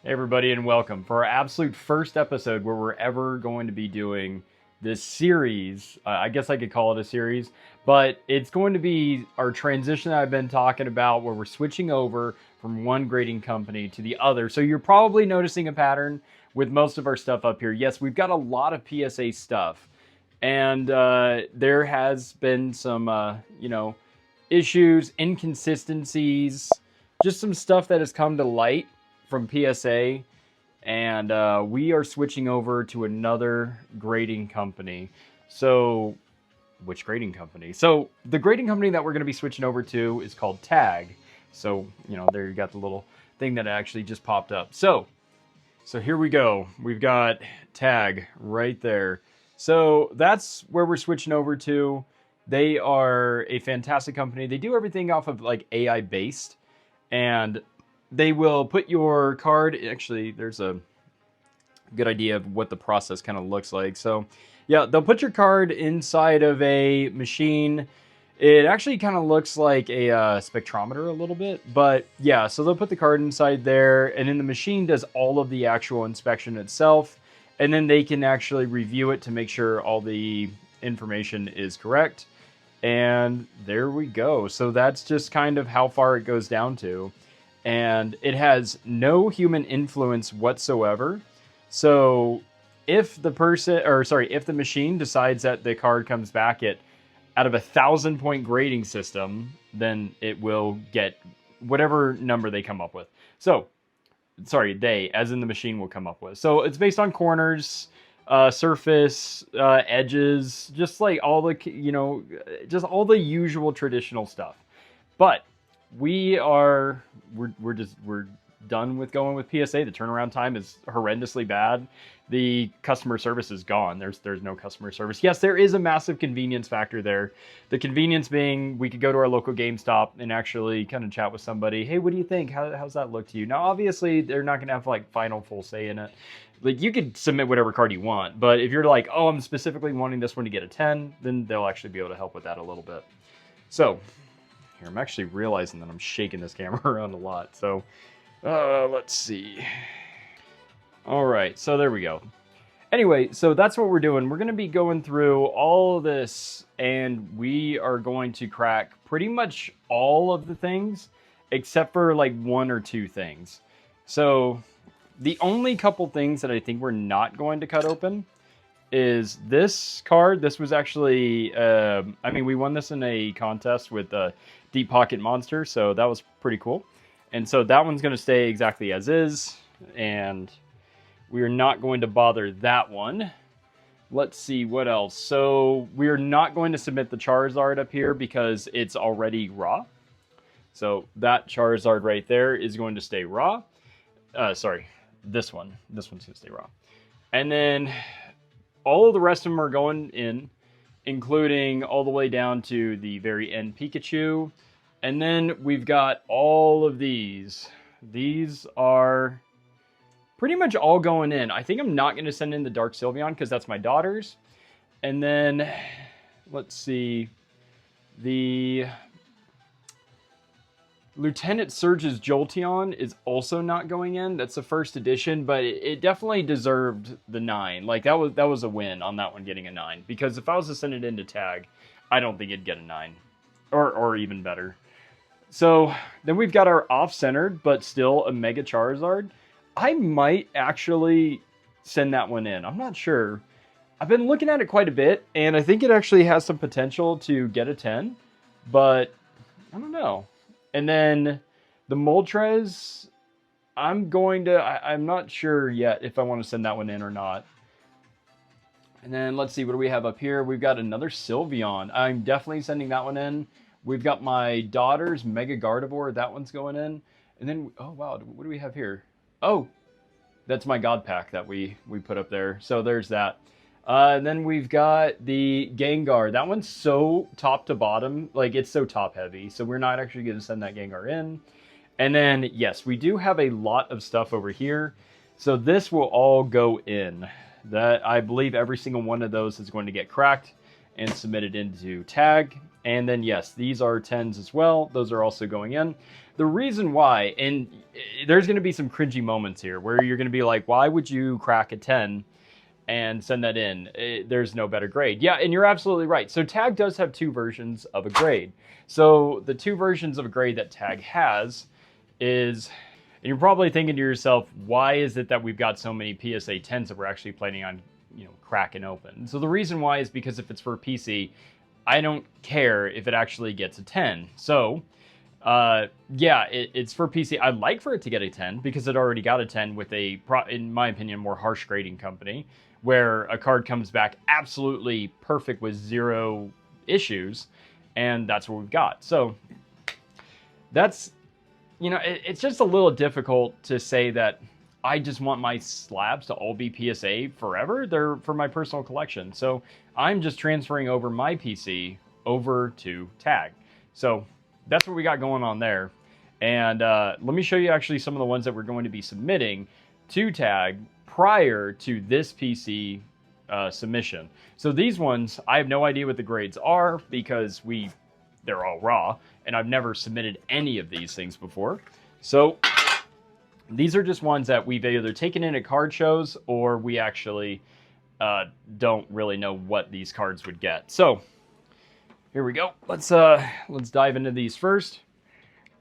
Hey everybody and welcome for our absolute first episode where we're ever going to be doing this series. I guess I could call it a series, but it's going to be our transition that I've been talking about where we're switching over from one grading company to the other. So you're probably noticing a pattern with most of our stuff up here. Yes, we've got a lot of PSA stuff, and there has been some, issues, inconsistencies, just some stuff that has come to light from PSA, and we are switching over to another grading company. So, which grading company? So, the grading company that we're going to be switching over to is called Tag. So, there you got the little thing that actually just popped up. So here we go. We've got Tag right there. So, that's where we're switching over to. They are a fantastic company. They do everything off of like AI based, and they will put your card, actually there's a good idea of what the process kind of looks like. So yeah, they'll put your card inside of a machine. It actually kind of looks like a spectrometer a little bit, but yeah, so they'll put the card inside there, and then the machine does all of the actual inspection itself, and then they can actually review it to make sure all the information is correct. And there we go. So that's just kind of how far it goes down to. And it has no human influence whatsoever. So if the machine decides that the card comes back out of 1,000-point grading system, then it will get whatever number they come up with. So, they, as in the machine, will come up with. So it's based on corners, surface, edges, just like all the, just all the usual traditional stuff. But we're done with going with PSA. The turnaround time is horrendously bad. The customer service is gone. There's no customer service. Yes, there is a massive convenience factor there. The convenience being we could go to our local GameStop and actually kind of chat with somebody. Hey, what do you think? How's that look to you? Now, obviously, they're not going to have like final full say in it. Like, you could submit whatever card you want, but if you're like, oh, I'm specifically wanting this one to get a 10, then they'll actually be able to help with that a little bit. So here, I'm actually realizing that I'm shaking this camera around a lot. So let's see. All right, so there we go. Anyway, so that's what we're doing. We're going to be going through all of this, and we are going to crack pretty much all of the things, except for like one or two things. So the only couple things that I think we're not going to cut open is this card. This was actually, we won this in a contest with Deep Pocket Monster, so that was pretty cool. And so that one's going to stay exactly as is, and we are not going to bother that one. Let's see what else. So we are not going to submit the Charizard up here because it's already raw. So that Charizard right there is going to stay raw. This one's going to stay raw. And then all of the rest of them are going in, including all the way down to the very end Pikachu. And then we've got all of these. These are pretty much all going in. I think I'm not going to send in the Dark Sylveon because that's my daughter's. And then, let's see, the Lieutenant Surge's Jolteon is also not going in. That's the first edition, but it definitely deserved the 9. Like, that was a win on that one, getting a 9. Because if I was to send it into Tag, I don't think it'd get a 9. Or even better. So, then we've got our off-centered, but still a Mega Charizard. I might actually send that one in. I'm not sure. I've been looking at it quite a bit, and I think it actually has some potential to get a 10. But, I don't know. And then the Moltres, I'm not sure yet if I want to send that one in or not. And then let's see, what do we have up here? We've got another Sylveon. I'm definitely sending that one in. We've got my daughter's Mega Gardevoir. That one's going in. And then, oh wow, what do we have here? Oh, that's my God Pack that we put up there. So there's that. And then we've got the Gengar. That one's so top to bottom, like it's so top heavy. So we're not actually going to send that Gengar in. And then, yes, we do have a lot of stuff over here. So this will all go in. That I believe every single one of those is going to get cracked and submitted into Tag. And then, yes, these are 10s as well. Those are also going in. The reason why, and there's going to be some cringy moments here where you're going to be like, why would you crack a 10 and send that in? There's no better grade. Yeah, and you're absolutely right. So Tag does have two versions of a grade. So the two versions of a grade that Tag has is, and you're probably thinking to yourself, why is it that we've got so many PSA 10s that we're actually planning on, cracking open? So the reason why is because if it's for PC, I don't care if it actually gets a 10. So, yeah, it's for PC. I'd like for it to get a 10 because it already got a 10 with a, in my opinion, more harsh grading company, where a card comes back absolutely perfect with 0 issues, and that's what we've got. So that's, it's just a little difficult to say that I just want my slabs to all be PSA forever. They're for my personal collection. So I'm just transferring over my PC over to Tag. So that's what we got going on there. And let me show you actually some of the ones that we're going to be submitting to Tag prior to this PC submission. So these ones, I have no idea what the grades are because they're all raw, and I've never submitted any of these things before. So these are just ones that we've either taken in at card shows or we actually don't really know what these cards would get. So here we go. Let's dive into these first.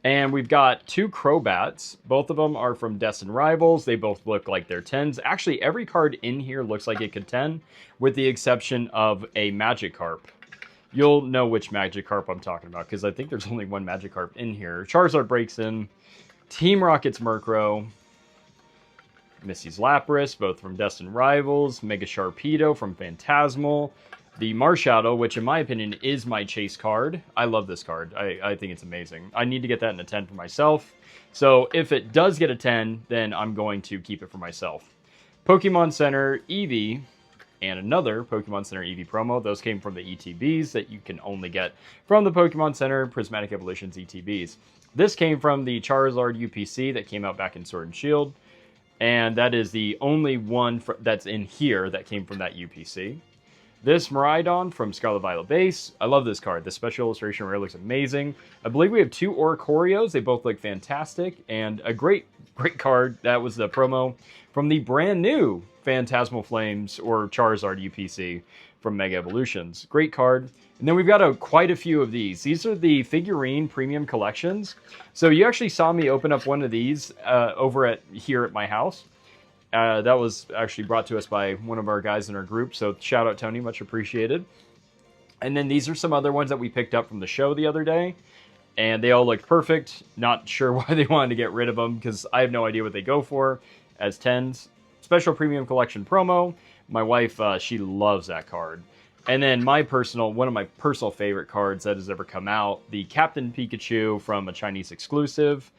And we've got 2 Crobats. Both of them are from Destined Rivals. They both look like they're 10s. Actually, every card in here looks like it could 10, with the exception of a Magikarp. You'll know which Magikarp I'm talking about, because I think there's only one Magikarp in here. Charizard breaks in. Team Rocket's Murkrow. Missy's Lapras, both from Destined Rivals. Mega Sharpedo from Phantasmal. The Marshadow, which in my opinion is my chase card. I love this card. I think it's amazing. I need to get that in a 10 for myself. So if it does get a 10, then I'm going to keep it for myself. Pokemon Center Eevee and another Pokemon Center Eevee promo. Those came from the ETBs that you can only get from the Pokemon Center Prismatic Evolutions ETBs. This came from the Charizard UPC that came out back in Sword and Shield. And that is the only one that's in here that came from that UPC. This Miraidon from Scarlet Violet Base. I love this card. The special illustration rare looks amazing. I believe we have 2 Oricorios. They both look fantastic. And a great card. That was the promo from the brand new Phantasmal Flames or Charizard UPC from Mega Evolutions. Great card. And then we've got quite a few of these. These are the figurine premium collections. So you actually saw me open up one of these over here at my house. That was actually brought to us by one of our guys in our group, so shout out Tony, much appreciated. And then these are some other ones that we picked up from the show the other day, and they all looked perfect. Not sure why they wanted to get rid of them, because I have no idea what they go for as 10s. Special Premium Collection promo. My wife, she loves that card. And then one of my personal favorite cards that has ever come out, the Captain Pikachu from a Chinese exclusive.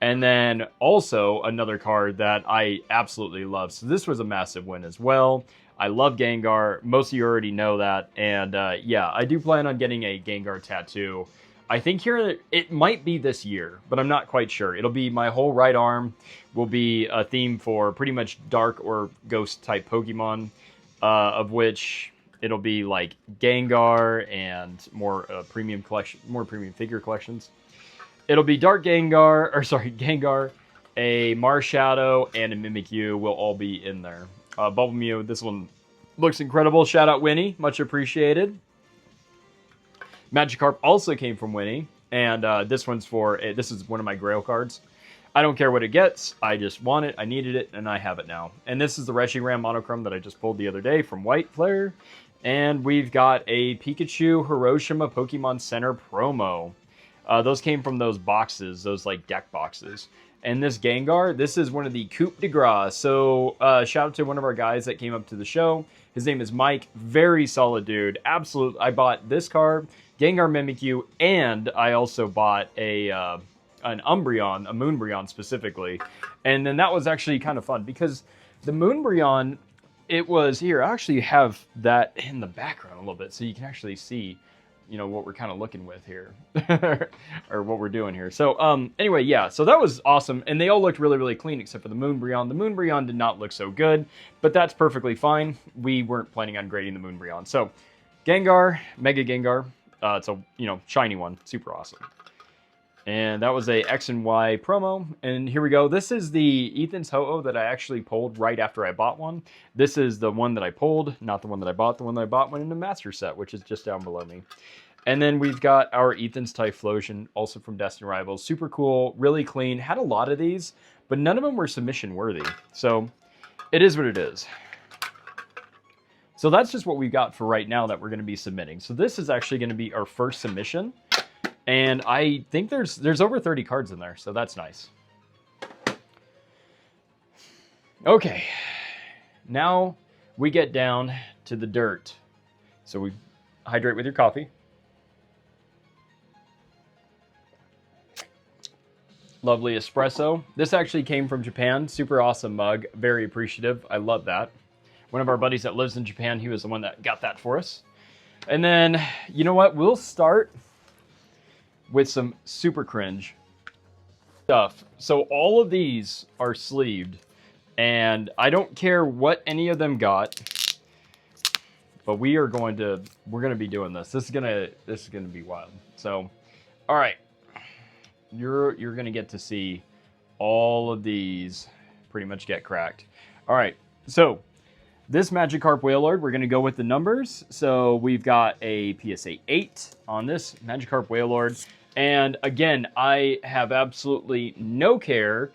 And then also another card that I absolutely love. So this was a massive win as well. I love Gengar. Most of you already know that. And yeah, I do plan on getting a Gengar tattoo. I think here it might be this year, but I'm not quite sure. It'll be my whole right arm will be a theme for pretty much dark or ghost type Pokemon, of which it'll be like Gengar and more premium figure collections. It'll be Gengar, a Marshadow, and a Mimikyu will all be in there. Bubble Mew, this one looks incredible. Shout out Winnie, much appreciated. Magikarp also came from Winnie, and this is one of my Grail cards. I don't care what it gets, I just want it, I needed it, and I have it now. And this is the Reshiram monochrome that I just pulled the other day from White Flare. And we've got a Pikachu Hiroshima Pokemon Center promo. Those came from those boxes, those like deck boxes. And this Gengar, this is one of the Coup de Grace. So shout out to one of our guys that came up to the show. His name is Mike. Very solid dude. Absolute. I bought this card, Gengar Mimikyu, and I also bought an Umbreon, a Moonbreon specifically. And then that was actually kind of fun because the Moonbreon, it was here. I actually have that in the background a little bit so you can actually see what we're kind of looking with here or what we're doing here. So anyway, yeah, so that was awesome. And they all looked really, really clean except for the Moonbreon. The Moonbreon did not look so good, but that's perfectly fine. We weren't planning on grading the Moonbreon. So Gengar, Mega Gengar, It's a, you know, shiny one. Super awesome. And that was a X and Y promo. And here we go. This is the Ethan's Ho-Oh that I actually pulled right after I bought one. This is the one that I pulled, not the one that I bought. The one that I bought went in the master set, which is just down below me. And then we've got our Ethan's Typhlosion, also from Destiny Rivals. Super cool, really clean. Had a lot of these, but none of them were submission worthy. So it is what it is. So that's just what we've got for right now that we're going to be submitting. So this is actually going to be our first submission. And I think there's over 30 cards in there, so that's nice. Okay, now we get down to the dirt. So we hydrate with your coffee. Lovely espresso. This actually came from Japan. Super awesome mug. Very appreciative. I love that. One of our buddies that lives in Japan, he was the one that got that for us. And then, you know what? We'll start with some super cringe stuff. So all of these are sleeved, and I don't care what any of them got, but we're going to be doing this. This is gonna be wild. So, all right, you're gonna get to see all of these pretty much get cracked. All right, so this Magikarp Wailord, we're going to go with the numbers. So we've got a PSA 8 on this Magikarp Wailord. And again, I have absolutely no care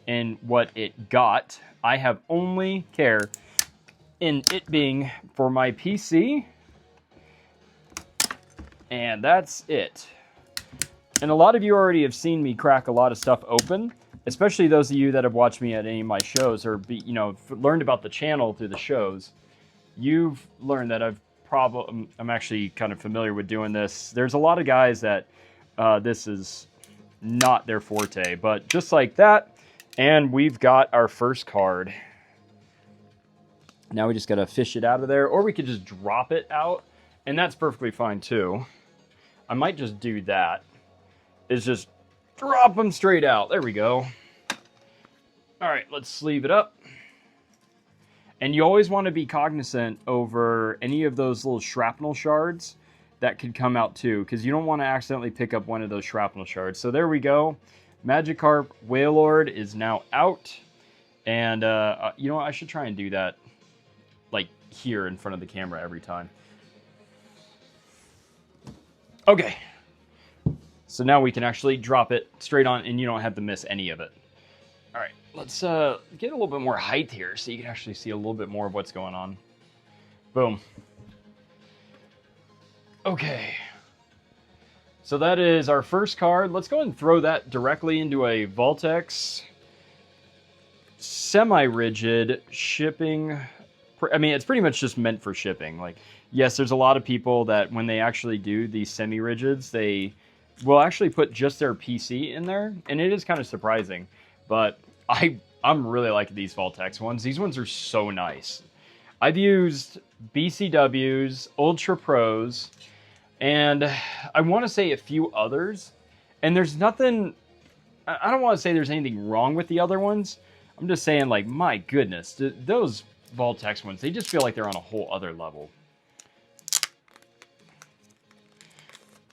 in what it got. I have only care in it being for my PC. And that's it. And a lot of you already have seen me crack a lot of stuff open, especially those of you that have watched me at any of my shows or learned about the channel through the shows. You've learned that I'm actually kind of familiar with doing this. There's a lot of guys that this is not their forte, but just like that, and we've got our first card. Now we just got to fish it out of there, or we could just drop it out, and that's perfectly fine too. I might just do that. Is just drop them straight out. There we go. All right, let's sleeve it up. And you always want to be cognizant over any of those little shrapnel shards that could come out too, because you don't want to accidentally pick up one of those shrapnel shards. So there we go. Magikarp Wailord is now out. And you know what? I should try and do that like here in front of the camera every time. Okay. So now we can actually drop it straight on and you don't have to miss any of it. All right, let's get a little bit more height here so you can actually see a little bit more of what's going on. Boom. Okay. So that is our first card. Let's go and throw that directly into a Voltex semi-rigid shipping. I mean, it's pretty much just meant for shipping. Like, yes, there's a lot of people that when they actually do these semi-rigids, they will actually put just their PC in there, and it is kind of surprising. But I'm really liking these Voltex ones. These ones are so nice. I've used BCWs, Ultra Pros, and I want to say a few others. And there's nothing, I don't want to say there's anything wrong with the other ones. I'm just saying, like, my goodness, those Voltex ones, they just feel like they're on a whole other level.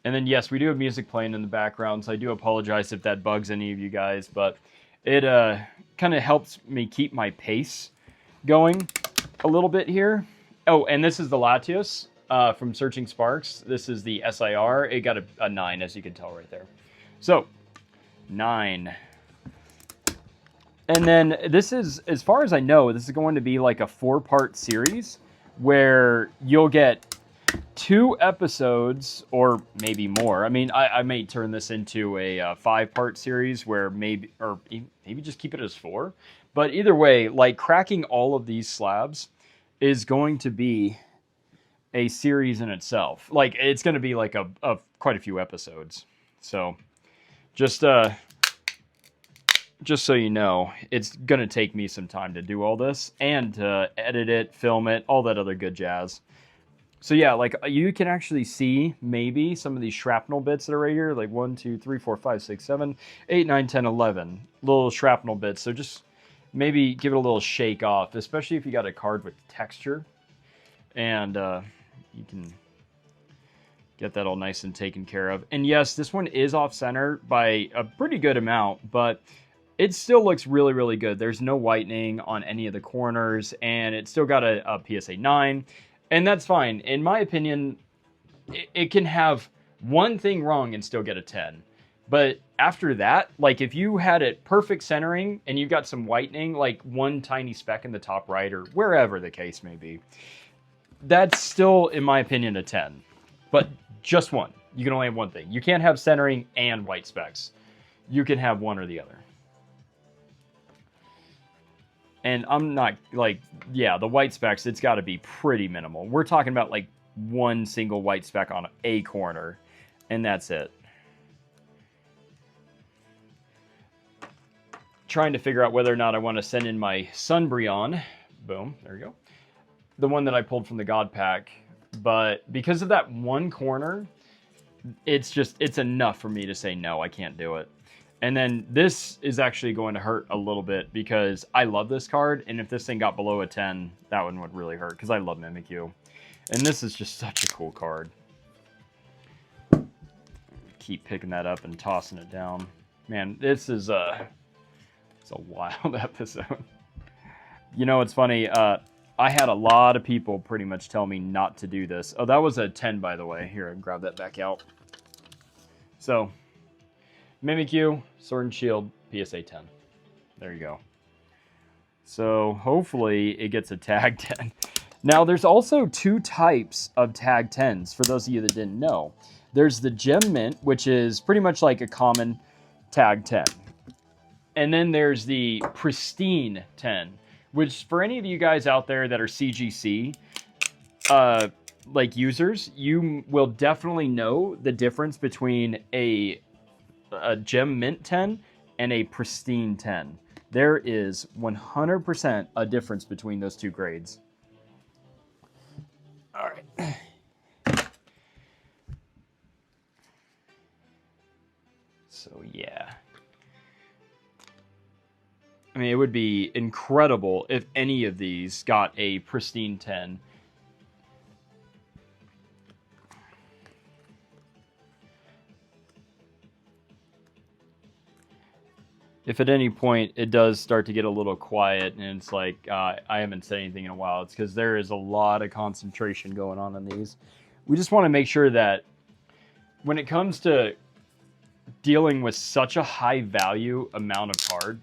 And then, yes, we do have music playing in the background, so I do apologize if that bugs any of you guys, but it kind of helps me keep my pace going a little bit here. Oh, and this is the Latios from Searching Sparks. This is the SIR. It got a 9, as you can tell right there. So, 9. And then this is, as far as I know, this is going to be like a 4-part series where you'll get 2 episodes, or maybe more. I mean, I may turn this into a 5-part series where maybe just keep it as 4. But either way, like, cracking all of these slabs is going to be a series in itself. Like, it's going to be like a quite a few episodes. So just so you know, it's going to take me some time to do all this and to edit it, film it, all that other good jazz. So yeah, like, you can actually see maybe some of these shrapnel bits that are right here, like 1, 2, 3, 4, 5, 6, 7, 8, 9, 10, 11 little shrapnel bits. So just maybe give it a little shake off, especially if you got a card with texture. And you can Get that all nice and taken care of. And yes, this one is off center by a pretty good amount, but it still looks really, really good. There's no whitening on any of the corners, and it's still got a PSA 9, and that's fine. In my opinion, it can have one thing wrong and still get a 10. But after that, like if you had it perfect centering and you got some whitening, like one tiny speck in the top right or wherever the case may be, that's still, in my opinion, a 10. But just one. You can only have one thing. You can't have centering and white specks. You can have one or the other. And I'm not like, yeah, the white specks, it's got to be pretty minimal. We're talking about like one single white speck on a corner, and that's it. Trying to figure out whether or not I want to send in my Sunbreon. Boom, there you go. The one that I pulled from the God Pack. But because of that one corner, it's enough for me to say, no, I can't do it. And then this is actually going to hurt a little bit because I love this card. And if this thing got below a 10, that one would really hurt because I love Mimikyu. And this is just such a cool card. Keep picking that up and tossing it down. Man, this is it's a wild episode. You know, it's funny. I had a lot of people pretty much tell me not to do this. Oh, that was a 10, by the way. Here, grab that back out. So, Mimikyu, Sword and Shield, PSA 10. There you go. So, hopefully, it gets a tag 10. Now, there's also two types of tag 10s, for those of you that didn't know. There's the Gem Mint, which is pretty much like a common tag 10. And then there's the Pristine 10. Which, for any of you guys out there that are CGC, like users, you will definitely know the difference between a Gem Mint 10 and a Pristine 10. There is 100% a difference between those two grades. All right. So, yeah. I mean, it would be incredible if any of these got a Pristine 10. If at any point it does start to get a little quiet and it's like, I haven't said anything in a while, it's because there is a lot of concentration going on these. We just want to make sure that when it comes to dealing with such a high value amount of card,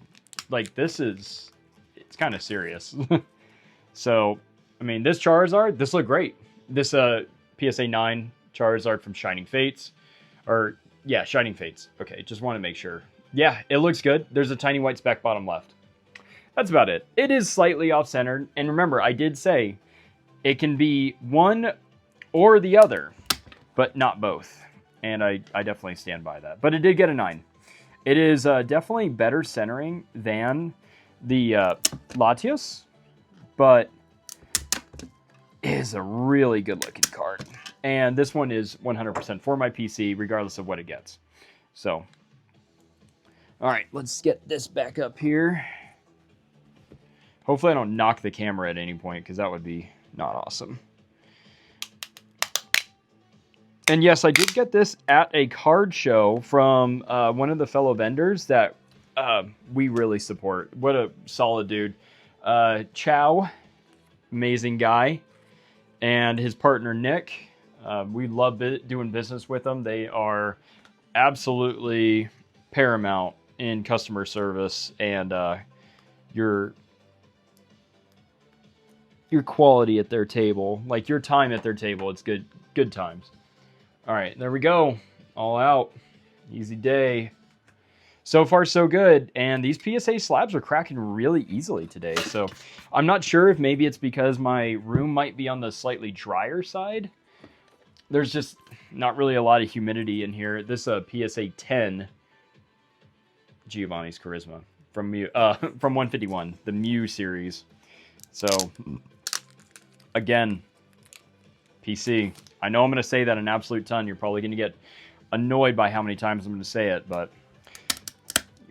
like it's kind of serious. So, I mean, this Charizard, this looked great. This PSA 9 Charizard from Shining Fates. Or, yeah, Shining Fates. Okay, just want to make sure. Yeah, it looks good. There's a tiny white speck bottom left. That's about it. It is slightly off-centered. And remember, I did say it can be one or the other, but not both. And I definitely stand by that. But it did get a 9. It is definitely better centering than the Latios, but it is a really good looking card. And this one is 100% for my PC, regardless of what it gets. So, all right, let's get this back up here. Hopefully I don't knock the camera at any point, because that would be not awesome. And yes, I did get this at a card show from one of the fellow vendors that we really support. What a solid dude. Chow, amazing guy. And his partner, Nick. We love doing business with them. They are absolutely paramount in customer service and your quality at their table. Like your time at their table, it's good times. All right, there we go. All out. Easy day. So far, so good. And these PSA slabs are cracking really easily today. So I'm not sure if maybe it's because my room might be on the slightly drier side. There's just not really a lot of humidity in here. This PSA 10 Giovanni's Charisma from 151, the Mew series. So again, PC. I know I'm going to say that an absolute ton. You're probably going to get annoyed by how many times I'm going to say it, but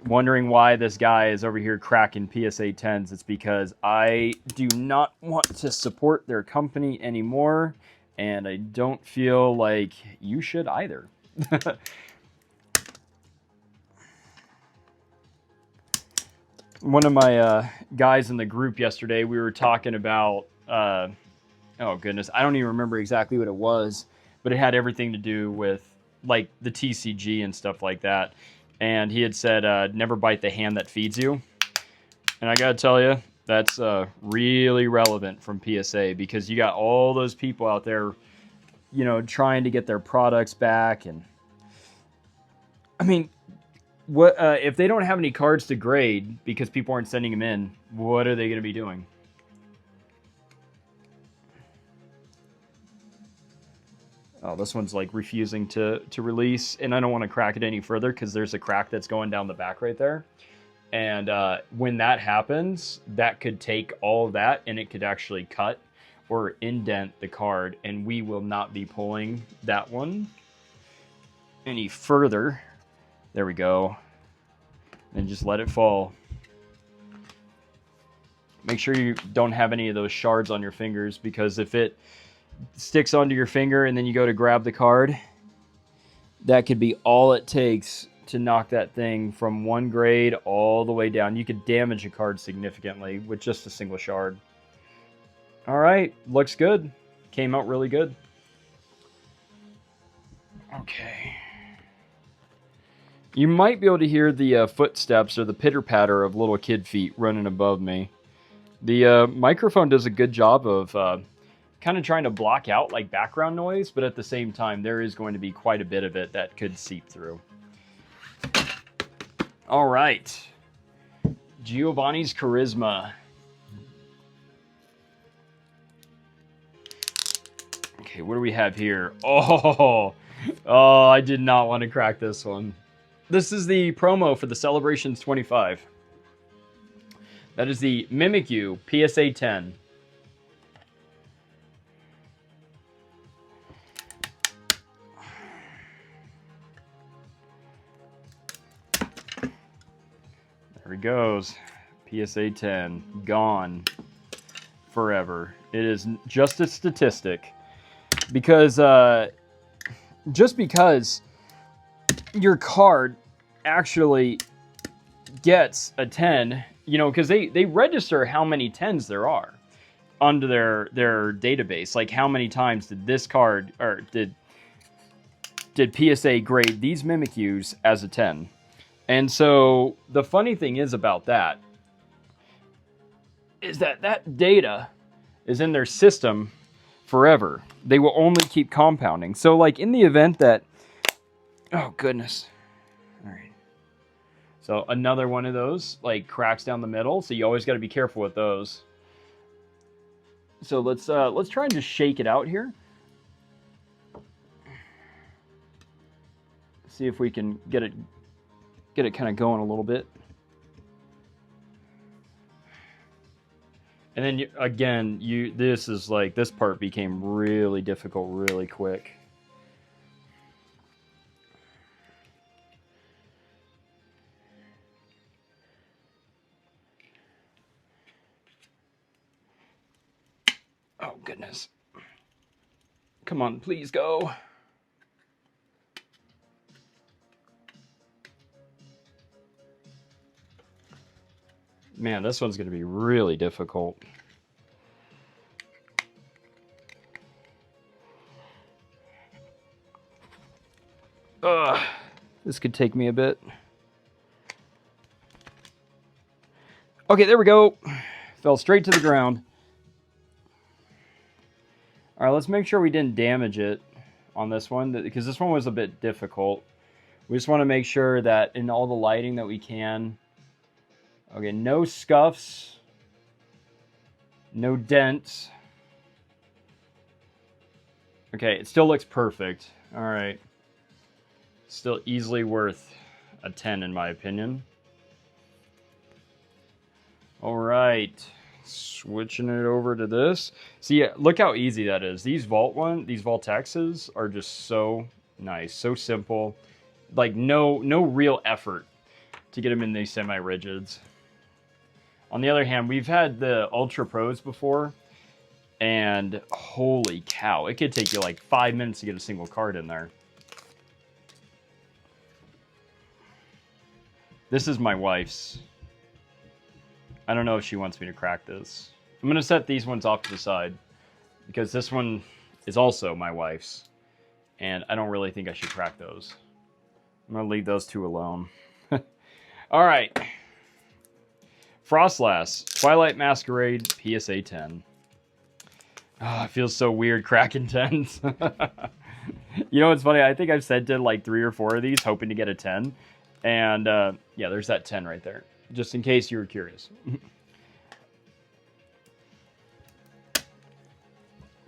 wondering why this guy is over here cracking PSA 10s, it's because I do not want to support their company anymore, and I don't feel like you should either. One of my guys in the group yesterday, we were talking about, oh goodness, I don't even remember exactly what it was, but it had everything to do with like the TCG and stuff like that. And he had said, never bite the hand that feeds you. And I gotta tell you, that's really relevant from PSA, because you got all those people out there, you know, trying to get their products back. And I mean, what if they don't have any cards to grade because people aren't sending them in? What are they going to be doing? Oh, this one's like refusing to release, and I don't want to crack it any further because there's a crack that's going down the back right there. And when that happens, that could take all of that and it could actually cut or indent the card, and we will not be pulling that one any further. There we go. And just let it fall. Make sure you don't have any of those shards on your fingers, because if it sticks onto your finger and then you go to grab the card, that could be all it takes to knock that thing from one grade all the way down. You could damage a card significantly with just a single shard. All right, looks good. Came out really good. Okay. You might be able to hear the footsteps or the pitter-patter of little kid feet running above me. The microphone does a good job of kind of trying to block out like background noise, but at the same time, there is going to be quite a bit of it that could seep through. All right. Giovanni's Charisma. Okay, what do we have here? Oh, I did not want to crack this one. This is the promo for the Celebrations 25. That is the Mimikyu PSA 10. There he goes. PSA 10. Gone. Forever. It is just a statistic. Because, just because your card actually gets a 10, you know, because they register how many 10s there are onto their database. Like, how many times did this card, or did PSA grade these Mimikyus as a 10? And so the funny thing is about that is that data is in their system forever. They will only keep compounding. So like in the event that, oh goodness. All right. So another one of those like cracks down the middle. So you always got to be careful with those. So let's try and just shake it out here. See if we can get it kind of going a little bit. And then again, this part became really difficult really quick. Oh goodness. Come on, please go. Man, this one's going to be really difficult. This could take me a bit. Okay, there we go. Fell straight to the ground. All right, let's make sure we didn't damage it on this one, because this one was a bit difficult. We just want to make sure that in all the lighting that we can. Okay, no scuffs, no dents. Okay, it still looks perfect. All right. Still easily worth a 10 in my opinion. All right. Switching it over to this. See, look how easy that is. These Vault-X's are just so nice, so simple. Like no real effort to get them in these semi-rigids. On the other hand, we've had the Ultra Pros before, And holy cow, it could take you like 5 minutes to get a single card in there. This is my wife's. I don't know if she wants me to crack this. I'm going to set these ones off to the side because this one is also my wife's. And I don't really think I should crack those. I'm going to leave those two alone. All right. Frostlass, Twilight Masquerade, PSA 10. Oh, it feels so weird cracking 10s. You know what's funny? I think I've sent in like 3 or 4 of these hoping to get a 10. And yeah, there's that 10 right there. Just in case you were curious.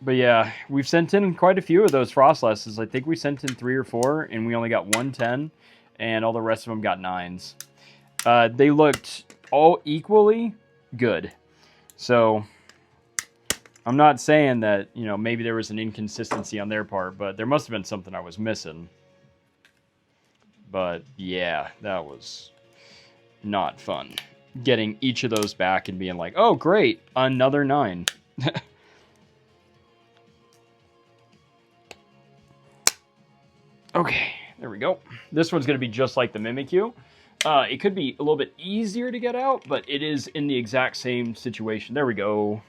But yeah, we've sent in quite a few of those Frostlasses. I think we sent in 3 or 4, and we only got 1 10, and all the rest of them got 9s. They looked all equally good. So I'm not saying that, you know, maybe there was an inconsistency on their part, but there must have been something I was missing. But yeah, that was not fun. Getting each of those back and being like, oh, great, another 9. Okay, there we go. This one's going to be just like the Mimikyu. It could be a little bit easier to get out, but it is in the exact same situation. There we go.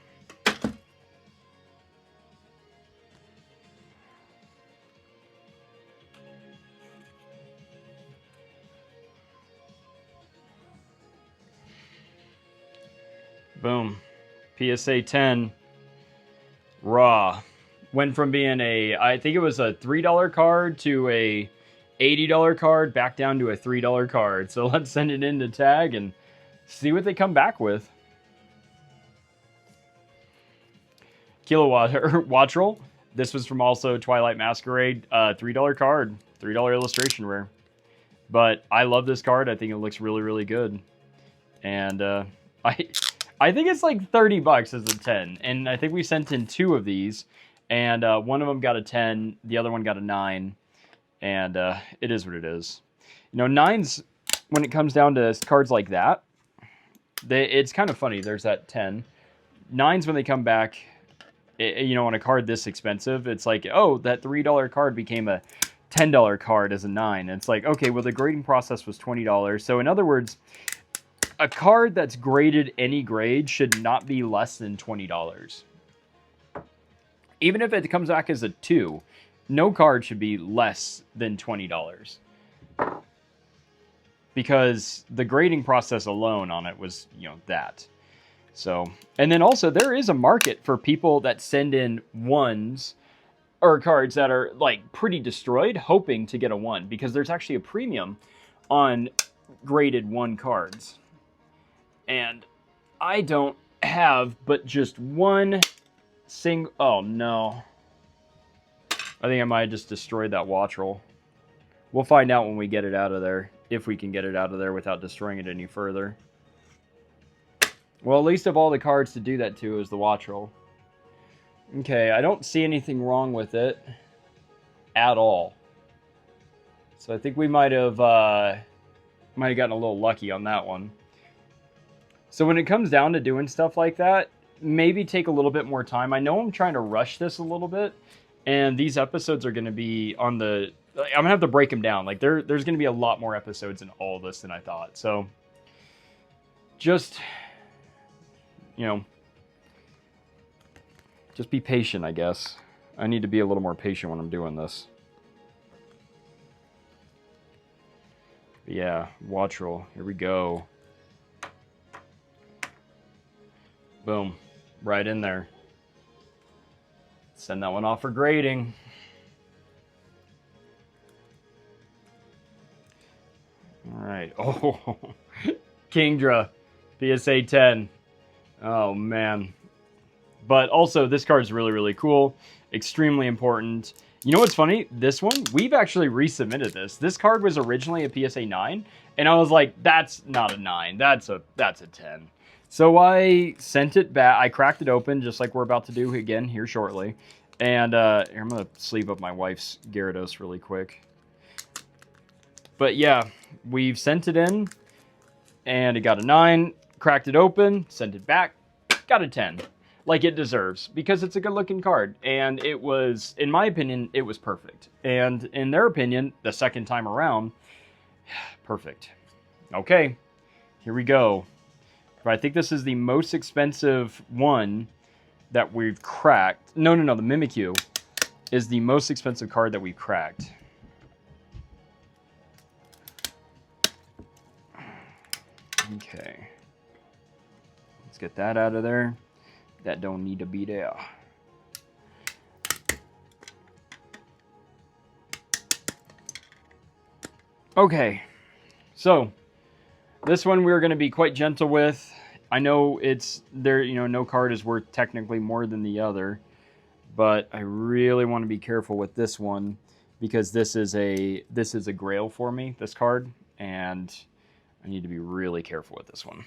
Boom. PSA 10. Raw. Went from being I think it was a $3 card to a $80 card, back down to a $3 card. So let's send it in to tag and see what they come back with. Kilowatt Wattrel. This was from also Twilight Masquerade. $3 card, $3 illustration rare. But I love this card. I think it looks really, really good. And I think it's like 30 bucks as a 10. And I think we sent in 2 of these. And one of them got a 10, the other one got a 9, and it is what it is. You know, 9s, when it comes down to cards like that, it's kind of funny. There's that 10. 9s, when they come back, you know, on a card this expensive, it's like, oh, that $3 card became a $10 card as a 9. And it's like, okay, well, the grading process was $20. So in other words, a card that's graded any grade should not be less than $20. Even if it comes back as a 2, no card should be less than $20. Because the grading process alone on it was, you know, that. So, and then also there is a market for people that send in 1s or cards that are like pretty destroyed, hoping to get a 1, because there's actually a premium on graded 1 cards. And I don't have but just one oh no. I think I might have just destroyed that Wattrel. We'll find out when we get it out of there, if we can get it out of there without destroying it any further. Well, at least of all the cards to do that to is the Wattrel. Okay, I don't see anything wrong with it at all. So I think we might have gotten a little lucky on that one. So when it comes down to doing stuff like that, maybe take a little bit more time. I know I'm trying to rush this a little bit, and these episodes are going to be on the... I'm going to have to break them down. Like, there's going to be a lot more episodes in all of this than I thought. So, just, you know, just be patient, I guess. I need to be a little more patient when I'm doing this. But yeah, Wattrel. Here we go. Boom. Right in there. Send that one off for grading. All right. Oh, Kingdra, PSA 10. Oh, man. But also, this card's really, really cool. Extremely important. You know what's funny? This one, we've actually resubmitted this. This card was originally a PSA 9, and I was like, that's not a 9. That's a 10. So I sent it back. I cracked it open, just like we're about to do again here shortly. And here, I'm going to sleeve up my wife's Gyarados really quick. But yeah, we've sent it in, and it got a 9. Cracked it open, sent it back, got a 10. like it deserves, because it's a good looking card. And it was, in my opinion, it was perfect. And in their opinion, the second time around, perfect. Okay, here we go. I think this is the most expensive one that we've cracked. No, the Mimikyu is the most expensive card that we've cracked. Okay. Let's get that out of there. That don't need to be there. Okay. So, this one we're going to be quite gentle with. I know it's there, you know, no card is worth technically more than the other, but I really want to be careful with this one because this is a grail for me, this card, and I need to be really careful with this one.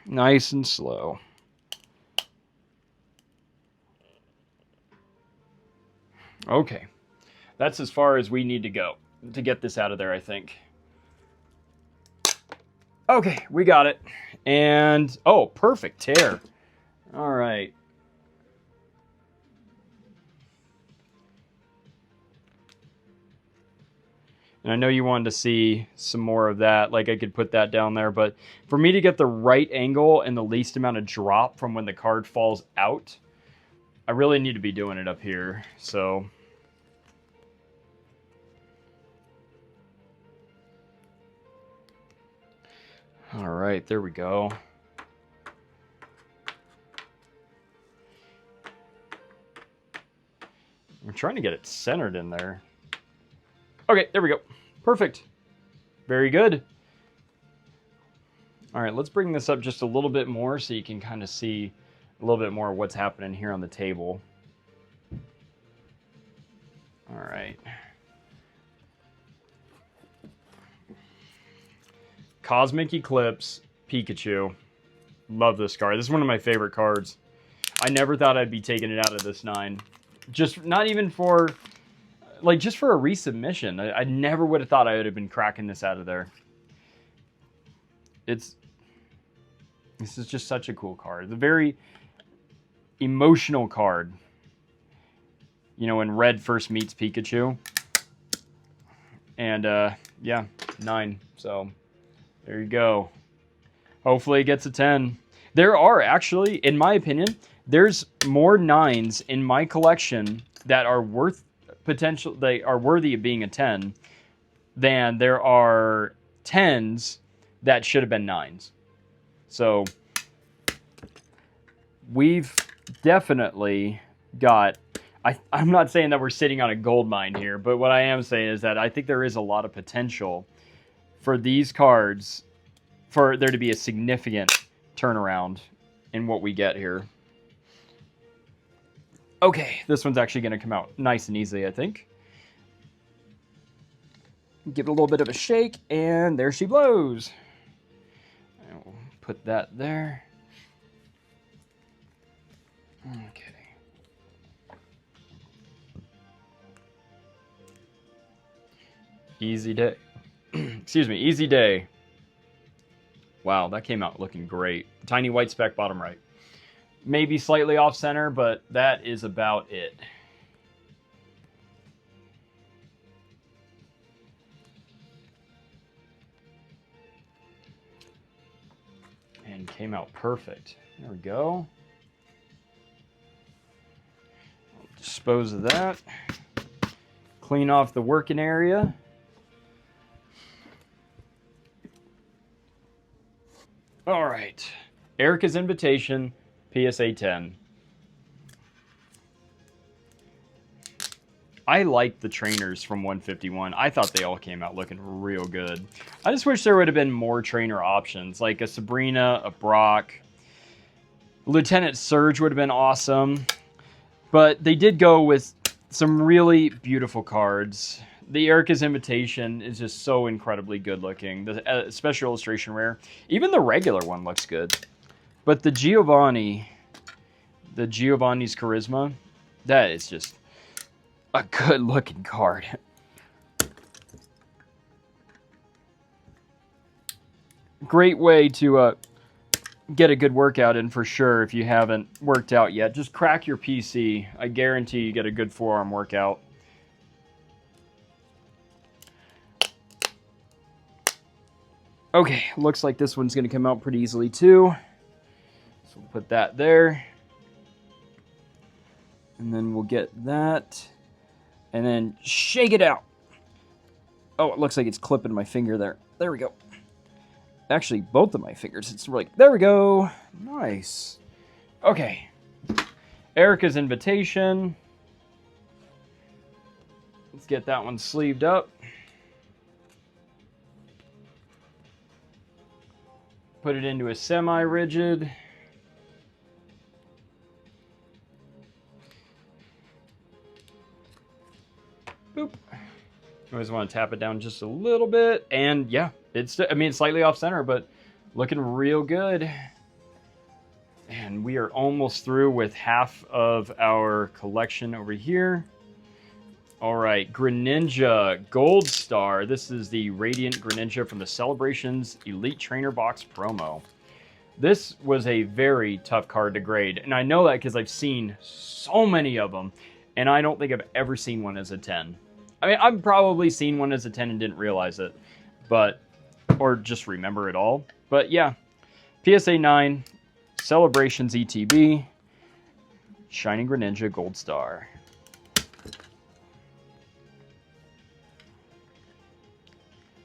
Nice and slow. Okay. That's as far as we need to go to get this out of there, I think. Okay, we got it. And, oh, perfect tear. All right. And I know you wanted to see some more of that, like I could put that down there, but for me to get the right angle and the least amount of drop from when the card falls out, I really need to be doing it up here, so... All right, there we go. I'm trying to get it centered in there. Okay, there we go. Perfect. Very good. All right, let's bring this up just a little bit more so you can kind of see a little bit more of what's happening here on the table. All right. Cosmic Eclipse Pikachu. Love this card. This is one of my favorite cards. I never thought I'd be taking it out of this 9. Just not even for, like, just for a resubmission. I never would have thought I would have been cracking this out of there. This is just such a cool card. It's a very emotional card. You know, when Red first meets Pikachu. And, yeah, 9. So... there you go. Hopefully it gets a 10. There are actually, in my opinion, there's more 9s in my collection that are they are worthy of being a 10 than there are 10s that should have been 9s. So we've definitely got, I'm not saying that we're sitting on a gold mine here, but what I am saying is that I think there is a lot of potential for these cards, for there to be a significant turnaround in what we get here. Okay, this one's actually going to come out nice and easy, I think. Give it a little bit of a shake, and there she blows. I'll put that there. Okay. Easy day. Excuse me, easy day. Wow, that came out looking great. Tiny white speck bottom right. Maybe slightly off center, but that is about it. And came out perfect. There we go. I'll dispose of that. Clean off the working area. All right, Erica's Invitation, PSA 10. I like the trainers from 151. I thought they all came out looking real good. I just wish there would have been more trainer options, like a Sabrina, a Brock. Lieutenant Surge would have been awesome. But they did go with some really beautiful cards. The Erica's Invitation is just so incredibly good looking. The special illustration rare. Even the regular one looks good. But the Giovanni's Charisma, that is just a good looking card. Great way to get a good workout in for sure if you haven't worked out yet. Just crack your PC. I guarantee you get a good forearm workout. Okay, looks like this one's going to come out pretty easily too. So we'll put that there. And then we'll get that. And then shake it out. Oh, it looks like it's clipping my finger there. There we go. Actually, both of my fingers. It's like, there we go. Nice. Okay. Erica's invitation. Let's get that one sleeved up. Put it into a semi-rigid. Boop. Always want to tap it down just a little bit. And yeah, it's slightly off center, but looking real good. And we are almost through with half of our collection over here. All right, Greninja Gold Star. This is the Radiant Greninja from the Celebrations Elite Trainer Box promo. This was a very tough card to grade, and I know that because I've seen so many of them, and I don't think I've ever seen one as a 10. I mean, I've probably seen one as a 10 and didn't realize it, or just remember it all. But yeah, PSA 9, Celebrations ETB, Shining Greninja Gold Star.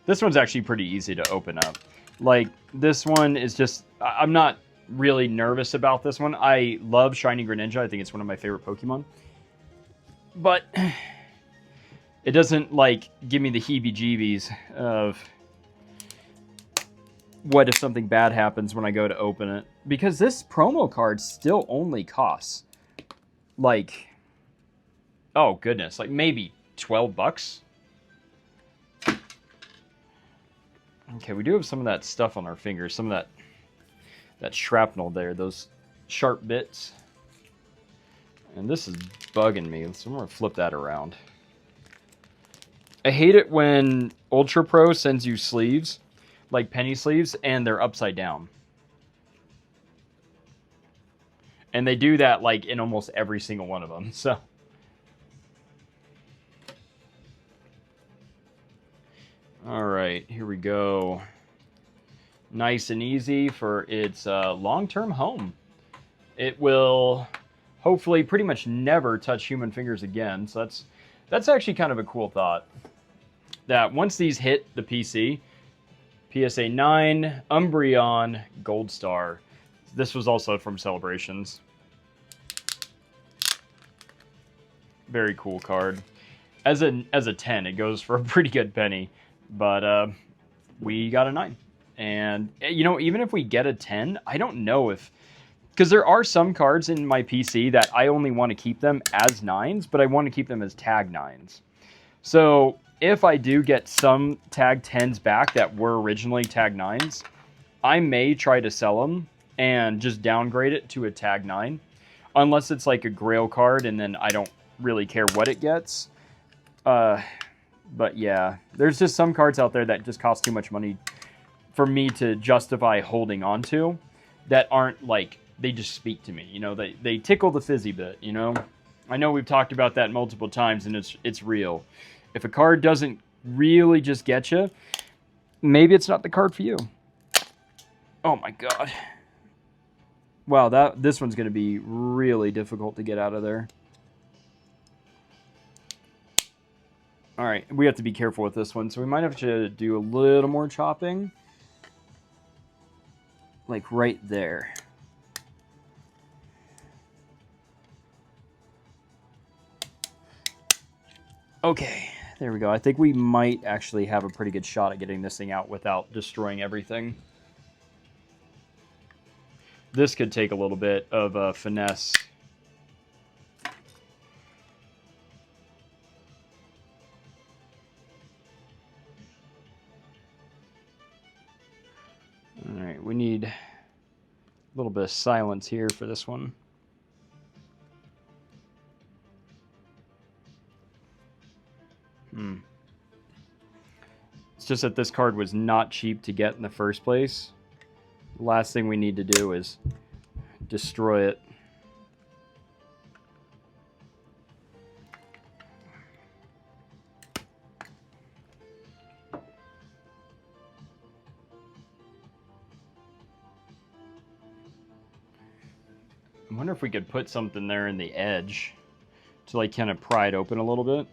This one's actually pretty easy to open up. Like, this one is just... I'm not really nervous about this one. I love Shining Greninja. I think it's one of my favorite Pokemon. But it doesn't, like, give me the heebie-jeebies of what if something bad happens when I go to open it. Because this promo card still only costs, like... oh, goodness. Like, maybe 12 bucks? Okay, we do have some of that stuff on our fingers, some of that shrapnel there, those sharp bits. And this is bugging me, so I'm going to flip that around. I hate it when Ultra Pro sends you sleeves, like penny sleeves, and they're upside down. And they do that like in almost every single one of them, so... all right, here we go. Nice and easy for its long-term home. It will hopefully pretty much never touch human fingers again. So that's actually kind of a cool thought. That once these hit the PC, PSA 9, Umbreon, Gold Star. This was also from Celebrations. Very cool card. As a 10, it goes for a pretty good penny. But we got a 9. And, you know, even if we get a 10, I don't know if... because there are some cards in my PC that I only want to keep them as 9s, but I want to keep them as tag 9s. So if I do get some tag 10s back that were originally tag 9s, I may try to sell them and just downgrade it to a tag 9. Unless it's like a Grail card and then I don't really care what it gets. But yeah, there's just some cards out there that just cost too much money for me to justify holding on to that aren't like, they just speak to me, you know, they tickle the fizzy bit, you know. I know we've talked about that multiple times and it's real. If a card doesn't really just get you, maybe it's not the card for you. Oh my god. Wow, this one's going to be really difficult to get out of there. All right, we have to be careful with this one, so we might have to do a little more chopping. Like right there. Okay, there we go. I think we might actually have a pretty good shot at getting this thing out without destroying everything. This could take a little bit of finesse. Alright, we need a little bit of silence here for this one. It's just that this card was not cheap to get in the first place. The last thing we need to do is destroy it. I wonder if we could put something there in the edge to like kind of pry it open a little bit.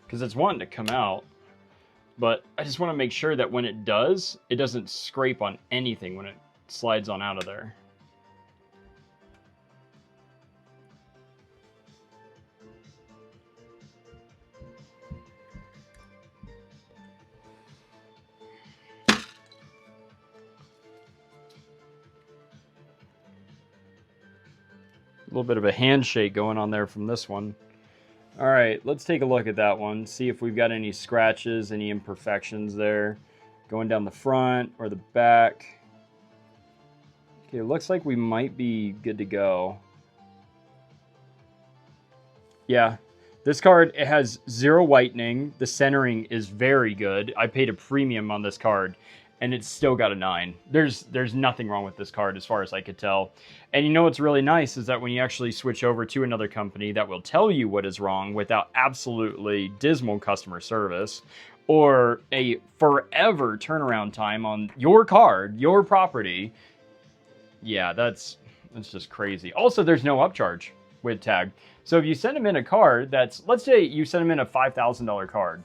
Because it's wanting to come out, but I just want to make sure that when it does, it doesn't scrape on anything when it slides on out of there. A little bit of a handshake going on there from this one. All right, let's take a look at that one. See if we've got any scratches, any imperfections there. Going down the front or the back. Okay, it looks like we might be good to go. Yeah, this card, it has 0 whitening. The centering is very good. I paid a premium on this card, and it's still got a 9. There's nothing wrong with this card as far as I could tell. And you know what's really nice is that when you actually switch over to another company that will tell you what is wrong without absolutely dismal customer service or a forever turnaround time on your card, your property, yeah, that's just crazy. Also, there's no upcharge with tag. So if you send them in a card that's, let's say you send them in a $5,000 card,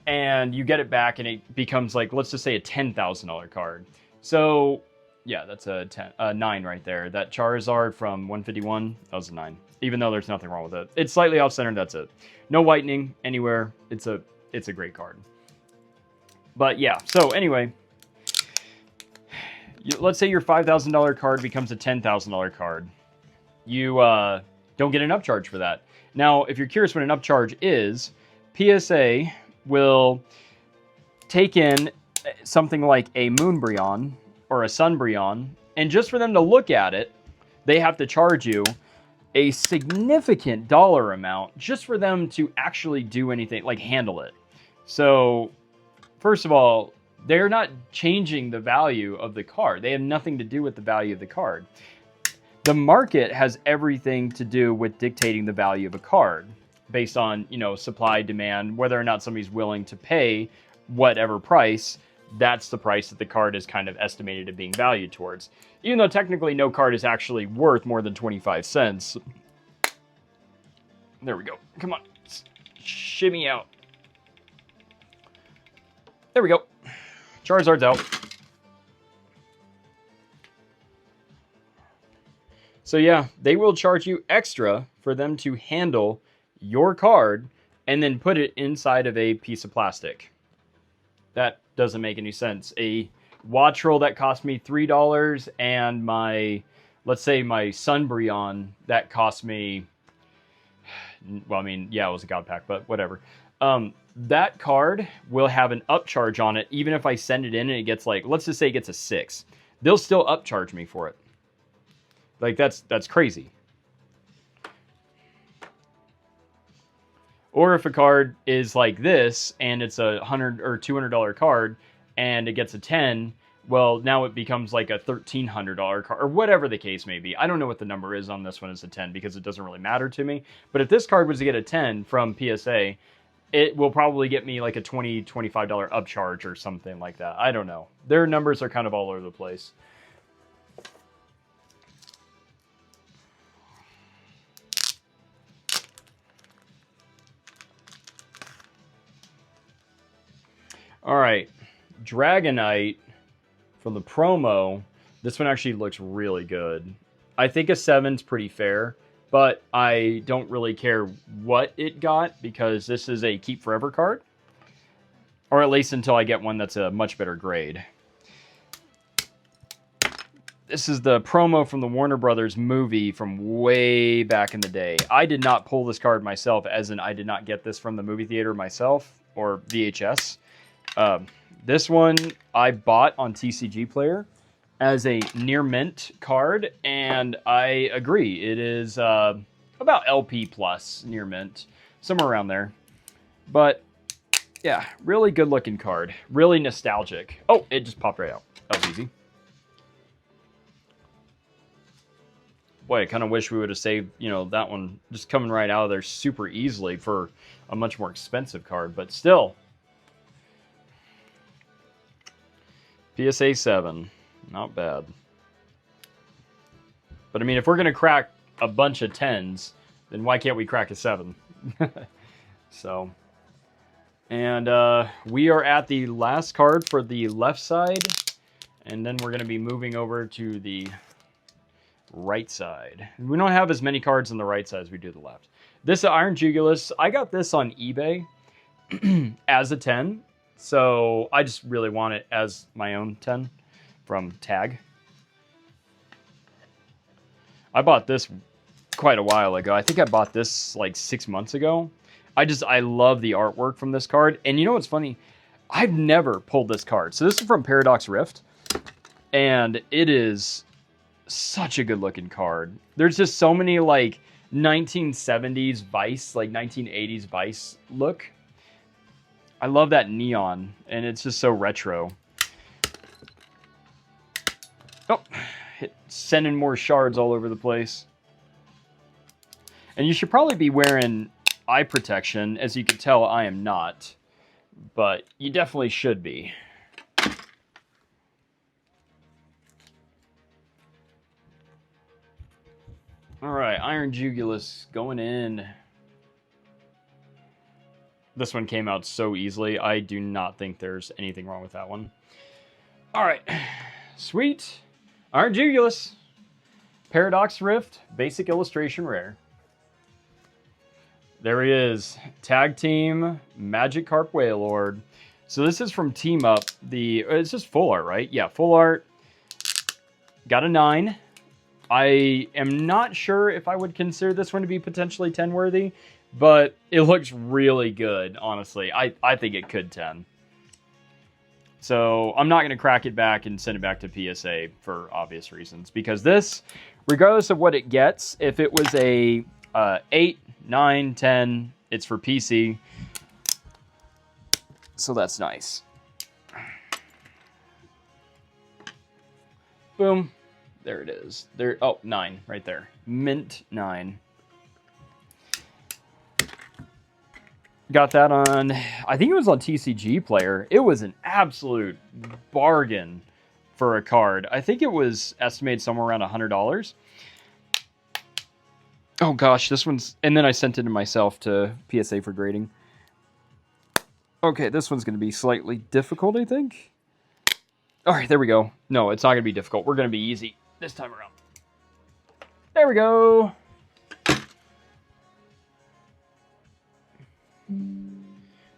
and you get it back and it becomes like, let's just say a $10,000 card. So yeah, that's a 9 right there. That Charizard from 151, that was a 9. Even though there's nothing wrong with it. It's slightly off-centered, that's it. No whitening anywhere. It's a great card. But yeah, so anyway, let's say your $5,000 card becomes a $10,000 card. You don't get an upcharge for that. Now, if you're curious what an upcharge is, PSA will take in something like a Moonbreon or a Sunbreon, and just for them to look at it, they have to charge you a significant dollar amount just for them to actually do anything, like handle it. So, first of all, they're not changing the value of the card. They have nothing to do with the value of the card. The market has everything to do with dictating the value of a card, based on, you know, supply, demand, whether or not somebody's willing to pay whatever price, that's the price that the card is kind of estimated at being valued towards. Even though technically no card is actually worth more than 25 cents. There we go. Come on. Shimmy out. There we go. Charizard's out. So yeah, they will charge you extra for them to handle your card and then put it inside of a piece of plastic. That doesn't make any sense. A Wattrel that cost me $3 and my, let's say my Sunbreon that cost me, well, I mean, yeah, it was a God Pack, but whatever. That card will have an upcharge on it, even if I send it in and it gets like, let's just say it gets a 6. They'll still upcharge me for it. Like, that's crazy. Or if a card is like this and it's a $100 or $200 card and it gets a 10, well, now it becomes like a $1,300 card or whatever the case may be. I don't know what the number is on this one as a 10 because it doesn't really matter to me. But if this card was to get a 10 from PSA, it will probably get me like a $20, $25 upcharge or something like that. I don't know. Their numbers are kind of all over the place. All right, Dragonite from the promo. This one actually looks really good. I think a 7's pretty fair, but I don't really care what it got because this is a keep forever card, or at least until I get one that's a much better grade. This is the promo from the Warner Brothers movie from way back in the day. I did not pull this card myself, as in I did not get this from the movie theater myself or VHS. This one I bought on TCG Player as a near mint card, and I agree. It is about LP plus near mint, somewhere around there. But yeah, really good looking card. Really nostalgic. Oh, it just popped right out. That was easy. Boy, I kind of wish we would have saved, you know, that one just coming right out of there super easily for a much more expensive card. But still, PSA 7, not bad. But I mean, if we're going to crack a bunch of 10s, then why can't we crack a 7? So, and we are at the last card for the left side, and then we're going to be moving over to the right side. We don't have as many cards on the right side as we do the left. This Iron Jugulus, I got this on eBay as a 10, so I just really want it as my own 10 from Tag. I bought this quite a while ago. I think I bought this like 6 months ago. I love the artwork from this card. And you know what's funny? I've never pulled this card. So this is from Paradox Rift. And it is such a good looking card. There's just so many like 1970s Vice, like 1980s Vice look. I love that neon. And it's just so retro. Oh, sending more shards all over the place. And you should probably be wearing eye protection. As you can tell, I am not. But you definitely should be. Alright, Iron Jugulus going in. This one came out so easily. I do not think there's anything wrong with that one. Alright, sweet. Iron Jugulus. Paradox Rift, basic illustration rare. There he is. Tag Team Magikarp Wailord. So this is from Team Up. It's just full art, right? Yeah, full art. Got a 9. I am not sure if I would consider this one to be potentially 10 worthy, but it looks really good, honestly. I think it could 10. So I'm not going to crack it back and send it back to PSA for obvious reasons, because this, regardless of what it gets, if it was a 8, 9, 10, it's for PC. So that's nice. Boom. There it is. There. Oh, 9 right there. Mint 9. Got that on, I think it was on TCG Player. It was an absolute bargain for a card. I think it was estimated somewhere around $100. Oh gosh, this one's, and then I sent it to myself to PSA for grading. Okay, this one's going to be slightly difficult, I think. All right, there we go. No, it's not going to be difficult. We're going to be easy this time around. There we go.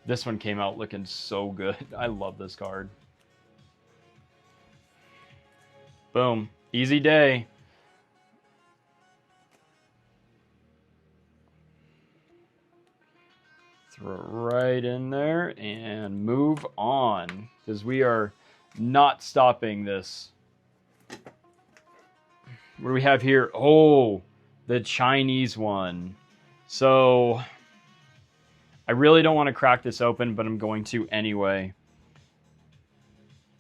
This one came out looking so good. I love this card. Boom. Easy day. Throw it right in there and move on, because we are not stopping this. What do we have here? Oh, the Chinese one. So I really don't want to crack this open, but I'm going to anyway.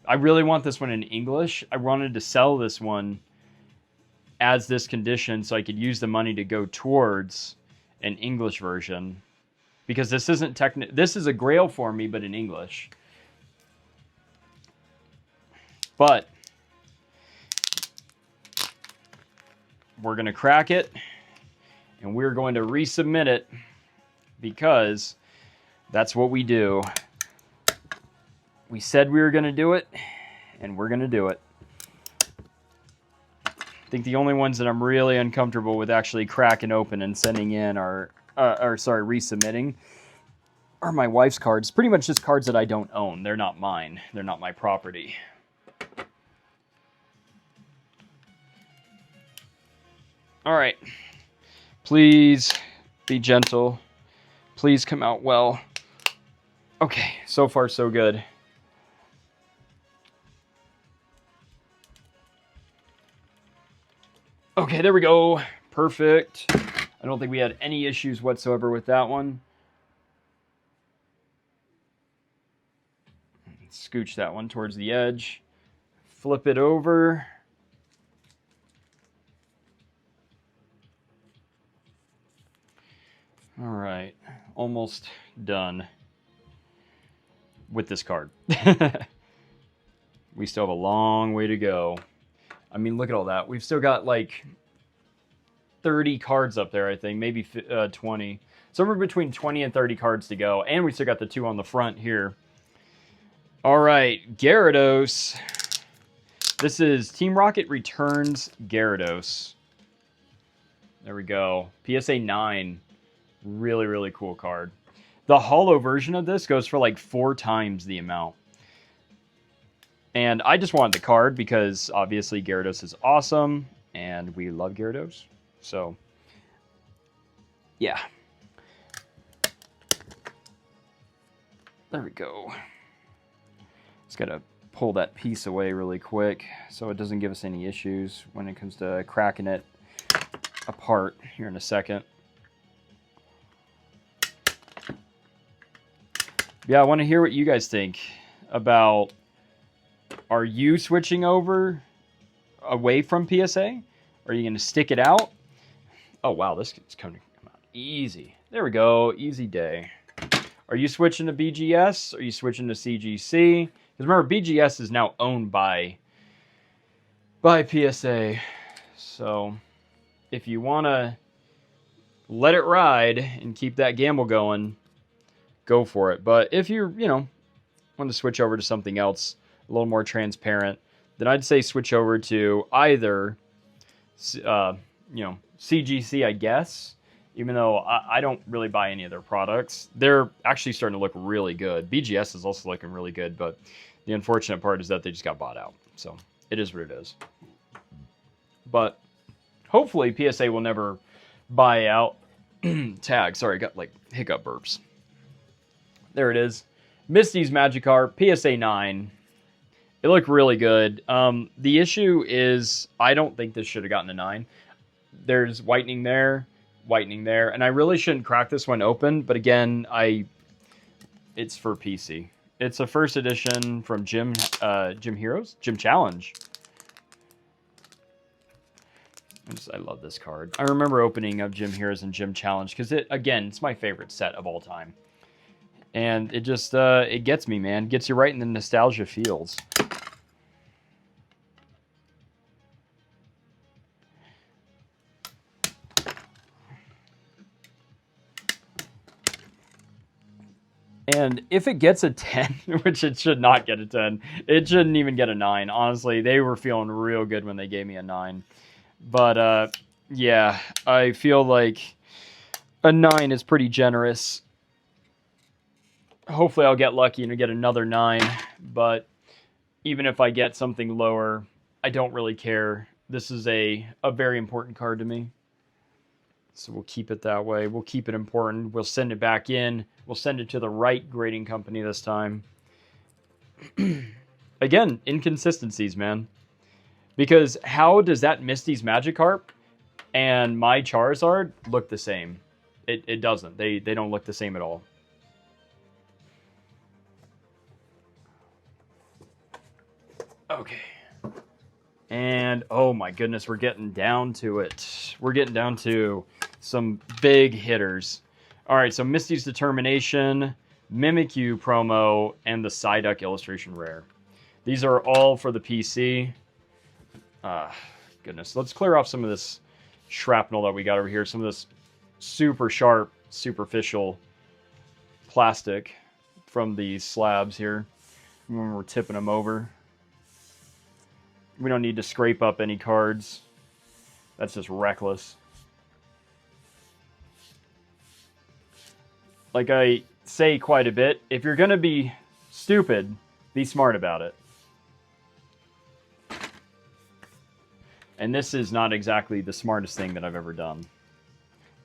I really want this one in English. I wanted to sell this one as this condition so I could use the money to go towards an English version. Because this isn't this is a Grail for me, but in English. But we're going to crack it, and we're going to resubmit it, because that's what we do. We said we were going to do it, and we're going to do it. I think the only ones that I'm really uncomfortable with actually cracking open and sending in are, resubmitting, are my wife's cards. Pretty much just cards that I don't own. They're not mine. They're not my property. All right. Please be gentle. Please come out well. Okay, so far so good. Okay, there we go. Perfect. I don't think we had any issues whatsoever with that one. Scooch that one towards the edge. Flip it over. All right, almost done with this card. We still have a long way to go. I mean, look at all that. We've still got like 30 cards up there, I think, maybe 20. Somewhere between 20 and 30 cards to go. And we still got the 2 on the front here. All right, Gyarados. This is Team Rocket Returns Gyarados. There we go. PSA 9. Really, really cool card. The holo version of this goes for like 4 times the amount. And I just wanted the card because obviously Gyarados is awesome. And we love Gyarados. So, yeah. There we go. Just gotta pull that piece away really quick so it doesn't give us any issues when it comes to cracking it apart here in a second. Yeah, I want to hear what you guys think about, are you switching over away from PSA? Are you going to stick it out? Oh, wow, this is coming out easy. There we go, easy day. Are you switching to BGS? Are you switching to CGC? Because remember, BGS is now owned by PSA. So if you want to let it ride and keep that gamble going, go for it. But if you're, want to switch over to something else a little more transparent, then I'd say switch over to either, CGC, I guess. Even though I don't really buy any of their products. They're actually starting to look really good. BGS is also looking really good, but the unfortunate part is that they just got bought out. So it is what it is. But hopefully PSA will never buy out Tag. Sorry, I got like hiccup burps. There it is. Misty's Magikarp, PSA 9. It looked really good. The issue is I don't think this should have gotten a 9. There's whitening there, and I really shouldn't crack this one open, but again, it's for PC. It's a first edition from Gym Challenge. I love this card. I remember opening of Gym Heroes and Gym Challenge because it's my favorite set of all time. And it just, it gets me, man. Gets you right in the nostalgia feels. And if it gets a 10, which it should not get a 10, it shouldn't even get a 9. Honestly, they were feeling real good when they gave me a 9. But, yeah, I feel like a 9 is pretty generous. Hopefully I'll get lucky and get another 9. But even if I get something lower, I don't really care. This is a very important card to me. So we'll keep it that way. We'll keep it important. We'll send it back in. We'll send it to the right grading company this time. Again, inconsistencies, man. Because how does that Misty's Magikarp and my Charizard look the same? It doesn't. They don't look the same at all. Okay. And, oh my goodness, we're getting down to it. We're getting down to some big hitters. All right, so Misty's Determination, Mimikyu promo, and the Psyduck illustration rare. These are all for the PC. Goodness, let's clear off some of this shrapnel that we got over here. Some of this super sharp, superficial plastic from these slabs here when we're tipping them over. We don't need to scrape up any cards. That's just reckless. Like I say quite a bit, if you're going to be stupid, be smart about it. And this is not exactly the smartest thing that I've ever done.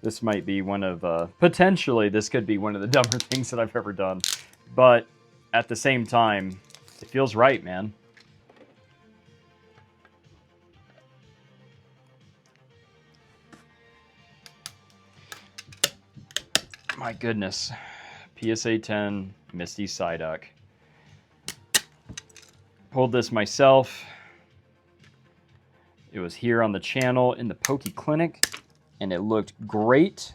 This might be one of, potentially, this could be one of the dumber things that I've ever done. But at the same time, it feels right, man. My goodness. PSA 10, Misty Psyduck. pulled this myself. It was here on the channel in the Poke Clinic, and it looked great.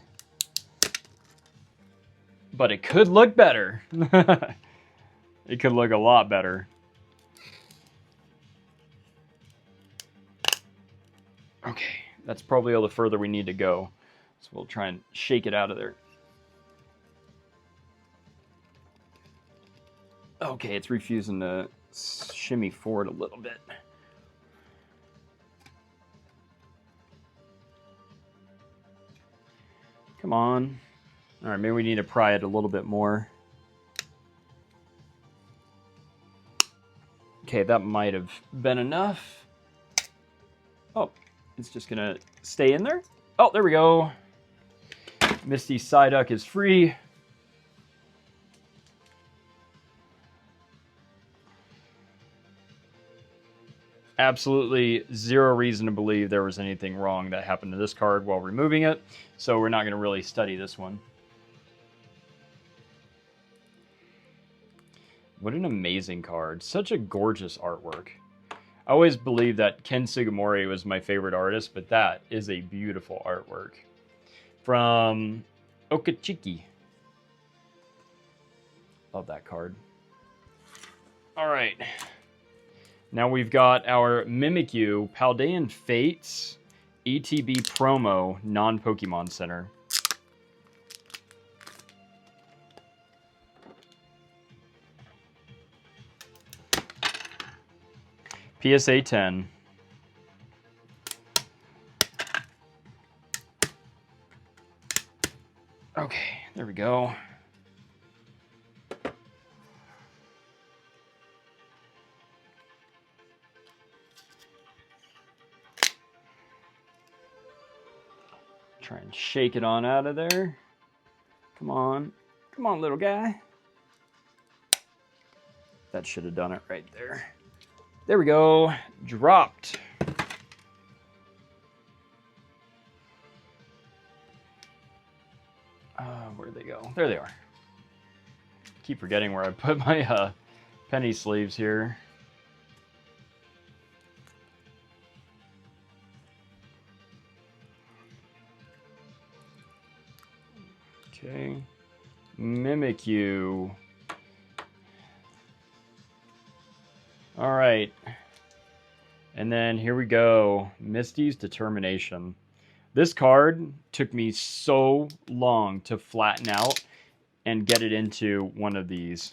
But it could look better. It could look a lot better. Okay, that's probably all the further we need to go. So we'll try and shake it out of there. Okay, it's refusing to shimmy forward a little bit. Come on. All right, maybe we need to pry it a little bit more. Okay, that might have been enough. Oh, it's just gonna stay in there. Oh, there we go. Misty Psyduck is free. Absolutely zero reason to believe there was anything wrong that happened to this card while removing it, so we're not going to really study this one. What an amazing card. Such a gorgeous artwork. I always believed that Ken Sugimori was my favorite artist, but that is a beautiful artwork. From Okachiki. Love that card. All right. Now we've got our Mimikyu Paldean Fates ETB promo non-Pokemon Center. PSA 10. Okay, there we go. Try and shake it on out of there. Come on. Come on, little guy. That should have done it right there. There we go. Dropped. Where'd they go? There they are. Keep forgetting where I put my penny sleeves here. Okay. Mimikyu. All right. And then here we go. Misty's Determination. This card took me so long to flatten out and get it into one of these.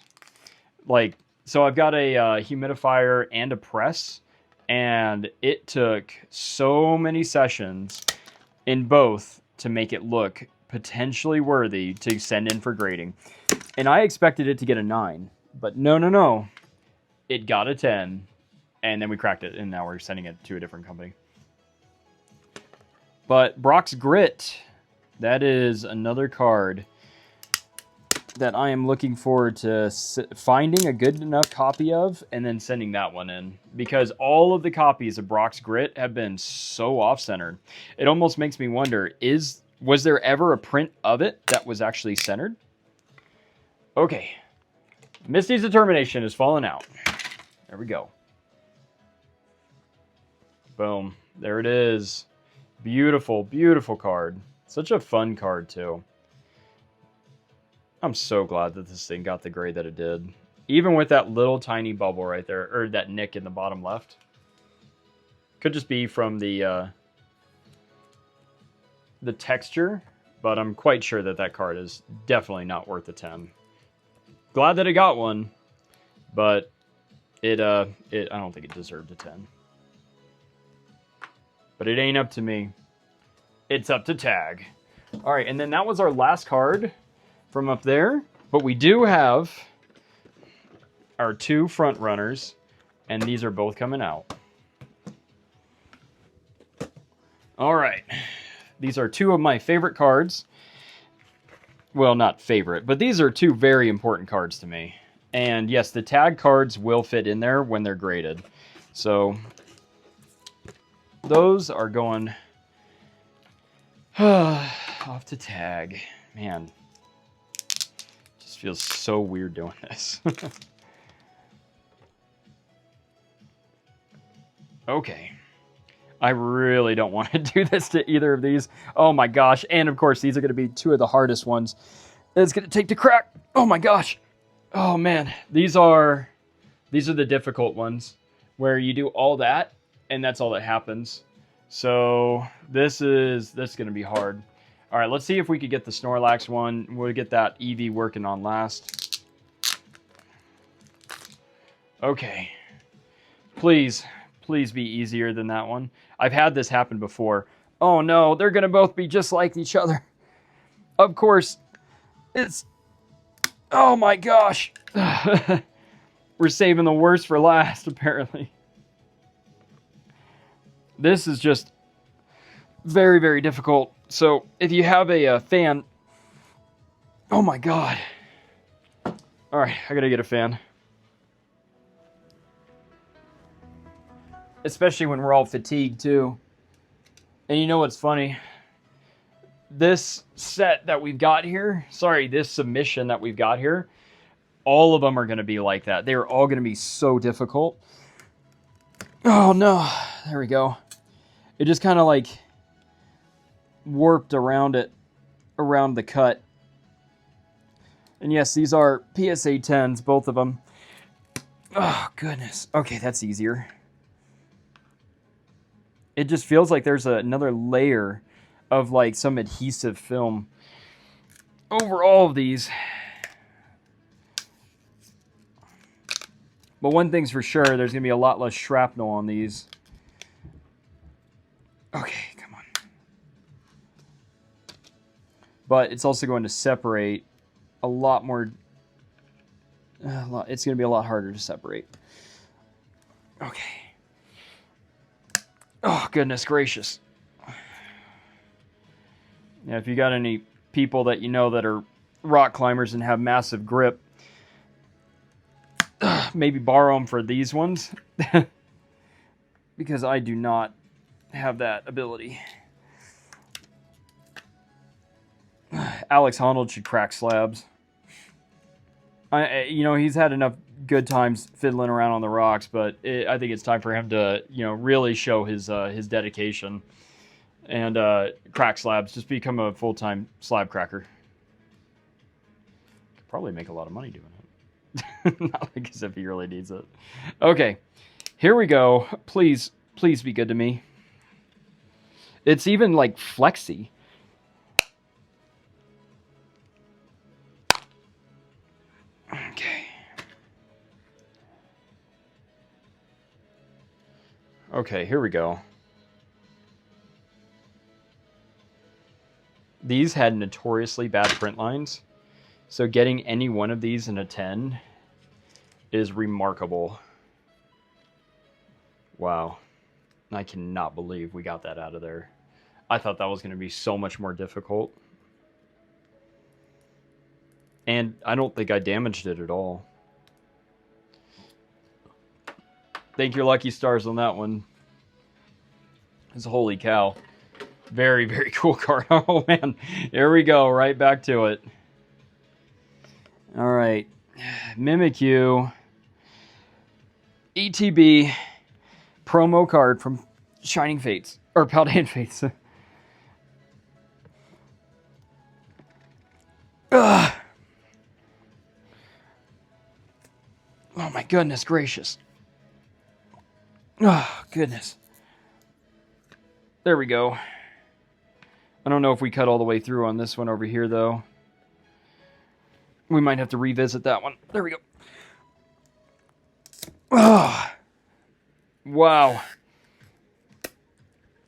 Like, so I've got a humidifier and a press, and it took so many sessions in both to make it look potentially worthy to send in for grading. And I expected it to get a 9, but no. It got a 10, and then we cracked it, and now we're sending it to a different company. But Brock's Grit, that is another card that I am looking forward to finding a good enough copy of and then sending that one in. Because all of the copies of Brock's Grit have been so off-centered. It almost makes me wonder, was there ever a print of it that was actually centered? Okay. Misty's Determination is falling out. There we go. Boom. There it is. Beautiful, beautiful card. Such a fun card, too. I'm so glad that this thing got the grade that it did. Even with that little tiny bubble right there, or that nick in the bottom left. Could just be from the texture, but I'm quite sure that that card is definitely not worth a 10. Glad that it got one, but I don't think it deserved a 10. But it ain't up to me. It's up to Tag. All right, and then that was our last card from up there. But we do have our 2 front runners, and these are both coming out. All right. These are 2 of my favorite cards. Well, not favorite, but these are 2 very important cards to me. And yes, the tag cards will fit in there when they're graded. So those are going off to Tag. Man, just feels so weird doing this. Okay. I really don't want to do this to either of these. Oh my gosh. And of course, these are going to be two of the hardest ones that it's going to take to crack. Oh my gosh. Oh man. These are the difficult ones where you do all that and that's all that happens. So this is going to be hard. All right, let's see if we could get the Snorlax one. We'll get that Eevee working on last. Okay. Please be easier than that one. I've had this happen before. Oh no, they're going to both be just like each other. Of course, it's... Oh my gosh. We're saving the worst for last, apparently. This is just very, very difficult. So if you have a fan... Oh my god. All right, I gotta get a fan. Especially when we're all fatigued, too. And you know what's funny? This set that we've got here... Sorry, this submission that we've got here... All of them are going to be like that. They're all going to be so difficult. Oh, no. There we go. It just kind of like warped around it, around the cut. And yes, these are PSA 10s, both of them. Oh, goodness. Okay, that's easier. It just feels like there's another layer of like some adhesive film over all of these. But one thing's for sure, there's going to be a lot less shrapnel on these. Okay, come on. But it's also going to separate a lot more. It's going to be a lot harder to separate. Okay. Oh, goodness gracious. Yeah, if you got any people that you know that are rock climbers and have massive grip, maybe borrow them for these ones. Because I do not have that ability. Alex Honnold should crack slabs. You know, he's had enough good times fiddling around on the rocks, but I think it's time for him to, you know, really show his dedication and crack slabs. Just become a full-time slab cracker. Could probably make a lot of money doing it. Not like as if he really needs it. Okay, here we go. Please be good to me. It's even like flexy. Okay. Okay, here we go. These had notoriously bad print lines. So getting any one of these in a 10 is remarkable. Wow. I cannot believe we got that out of there. I thought that was going to be so much more difficult. And I don't think I damaged it at all. Thank your lucky stars on that one. It's holy cow. Very, very cool card. Oh man. Here we go. Right back to it. All right, Mimikyu, ETB, promo card from Shining Fates, or Paldean Fates. Oh my goodness gracious. Oh, goodness. There we go. I don't know if we cut all the way through on this one over here, though. We might have to revisit that one. There we go. Oh, wow.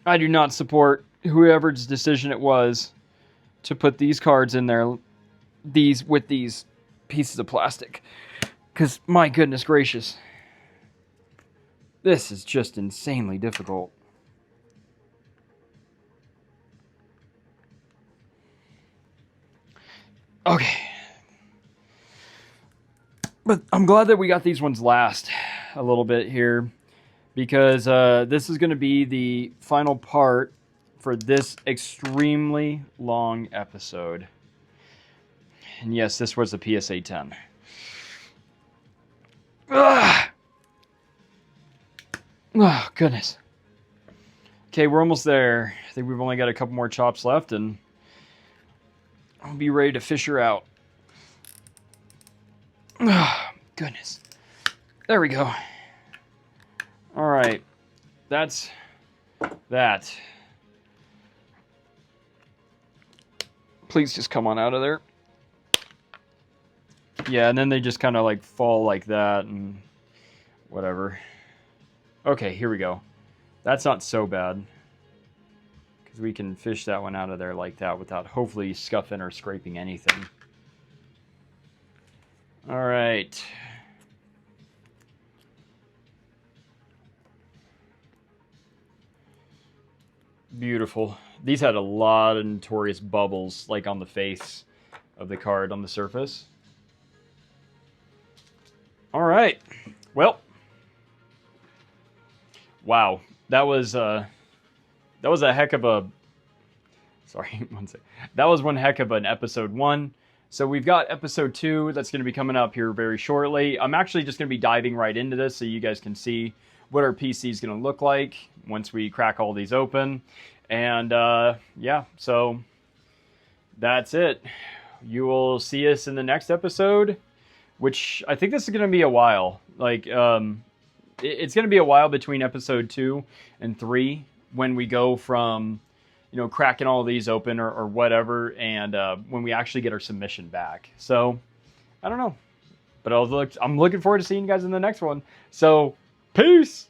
I do not support whoever's decision it was to put these cards in there, with these pieces of plastic. Because, my goodness gracious. This is just insanely difficult. Okay. But I'm glad that we got these ones last a little bit here, because this is going to be the final part for this extremely long episode. And yes, this was a PSA 10. Ugh. Oh, goodness. Okay, we're almost there. I think we've only got a couple more chops left, and I'll be ready to fish her out. Oh, goodness. There we go. All right. That's that. Please just come on out of there. Yeah, and then they just kind of like fall like that and whatever. Okay, here we go. That's not so bad. Because we can fish that one out of there like that without hopefully scuffing or scraping anything. All right. Beautiful. These had a lot of notorious bubbles, like on the face of the card on the surface. All right. Well, wow, that was a heck of a. Sorry, one second. That was one heck of an episode 1. So we've got episode 2 that's going to be coming up here very shortly. I'm actually just going to be diving right into this so you guys can see what our PC is going to look like once we crack all these open. And yeah, so that's it. You will see us in the next episode, which I think this is going to be a while. Like, it's going to be a while between episode 2 and 3 when we go from, you know, cracking all these open or whatever, and when we actually get our submission back. So, I don't know. But I'm looking forward to seeing you guys in the next one. So, peace!